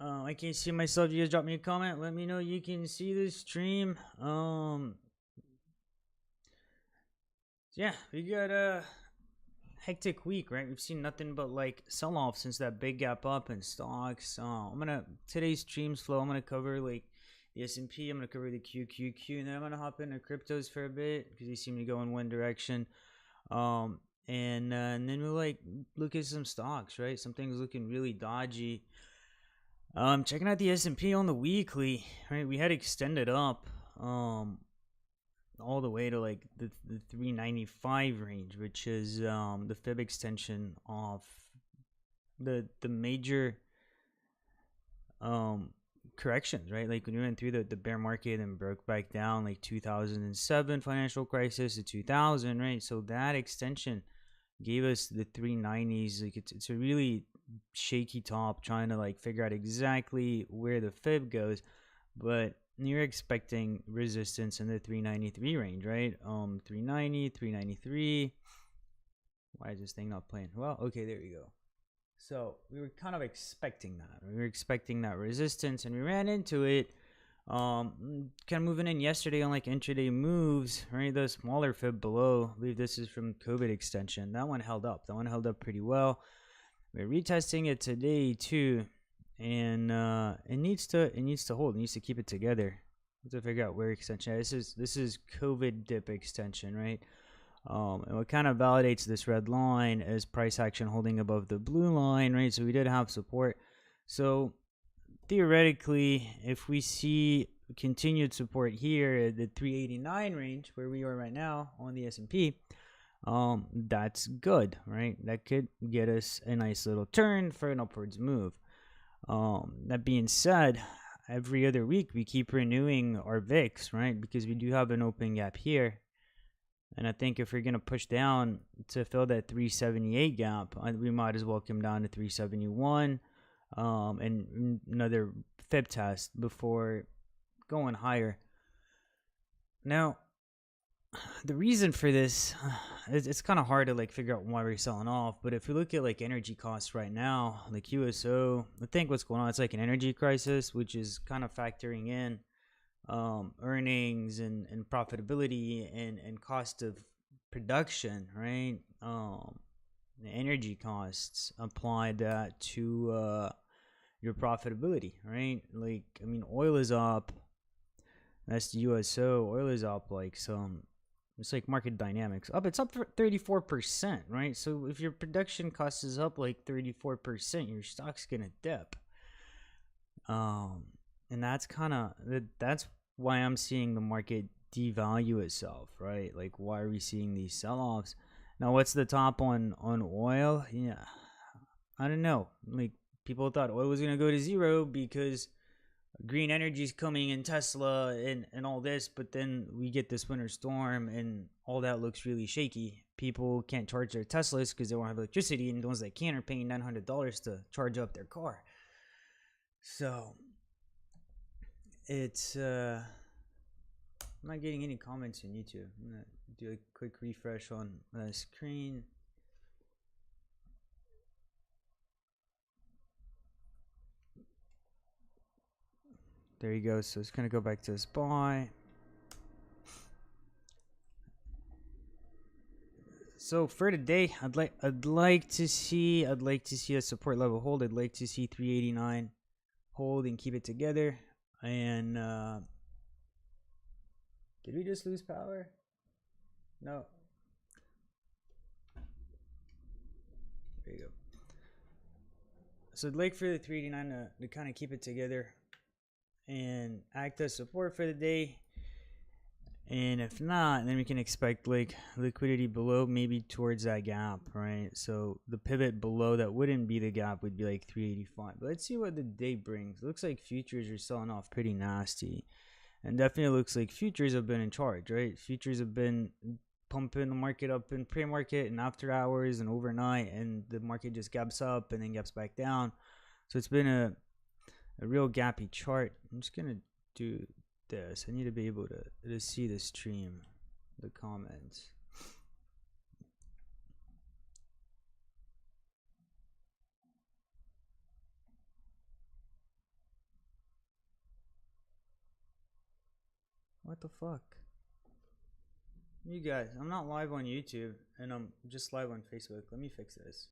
I can't see myself. You guys drop me a comment. Let me know you can see the stream. Yeah, we got a hectic week, right? We've seen nothing but like sell-off since that big gap up in stocks. Today's streams flow. I'm gonna cover like the S&P. I'm gonna cover the QQQ, and then I'm gonna hop into cryptos for a bit because they seem to go in one direction. And then we'll like look at some stocks, right? Something's looking really dodgy. Checking out the S&P on the weekly, right? We had extended up, all the way to like the 395 range, which is the fib extension of the major corrections, right? Like when we went through the bear market and broke back down, like 2007 financial crisis to 2000, right? So that extension gave us the 390s. Like it's a really shaky top, trying to like figure out exactly where the fib goes, but you're expecting resistance in the 393 range, right? 390, 393. Why is this thing not playing? Well, okay, there you go. So we were kind of expecting that. We were expecting that resistance, and we ran into it. Kind of moving in yesterday on like intraday moves, right? The smaller fib below, I believe this is from COVID extension. That one held up. That one held up pretty well. We're retesting it today too, and it needs to hold. It needs to keep it together. We have to figure out where extension. This is COVID dip extension, right? And what kind of validates this red line is price action holding above the blue line, right? So we did have support. So theoretically, if we see continued support here at the 389 range where we are right now on the S&P, that's good, right? That could get us a nice little turn for an upwards move. That being said, every other week we keep renewing our VIX, right? Because we do have an open gap here. And I think if we're going to push down to fill that 378 gap, we might as well come down to 371 and another fib test before going higher. Now, the reason for this, it's kind of hard to like figure out why we're selling off, but if we look at like energy costs right now, like USO, I think what's going on, it's like an energy crisis, which is kind of factoring in earnings and profitability and cost of production, right? The energy costs applied that to your profitability, right? Like, I mean, oil is up. That's the USO. Oil is up like some. It's like market dynamics. It's up 34%, right? So if your production cost is up like 34%, your stock's gonna dip. And that's why I'm seeing the market devalue itself, right? Like, why are we seeing these sell-offs? Now, what's the top on oil? Yeah, I don't know. Like, people thought oil was gonna go to zero because green energy is coming in Tesla and all this, but then we get this winter storm and all that looks really shaky. People can't charge their Teslas because they won't have electricity, and the ones that can are paying $900 to charge up their car. So it's I'm not getting any comments on YouTube. I'm gonna do a quick refresh on the screen. There you go. So it's gonna go back to SPY. So for today, I'd like to see a support level hold. I'd like to see 389 hold and keep it together. And did we just lose power? No. There you go. So I'd like for the 389 to kind of keep it together and act as support for the day. And if not, then we can expect like liquidity below, maybe towards that gap, right? So the pivot below that wouldn't be the gap would be like 385. But let's see what the day brings. It looks like futures are selling off pretty nasty. And definitely looks like futures have been in charge, right? Futures have been pumping the market up in pre-market and after hours and overnight, and the market just gaps up and then gaps back down. So it's been a real gappy chart. I'm just going to do this. I need to be able to see the stream, the comments. What the fuck? You guys, I'm not live on YouTube and I'm just live on Facebook. Let me fix this.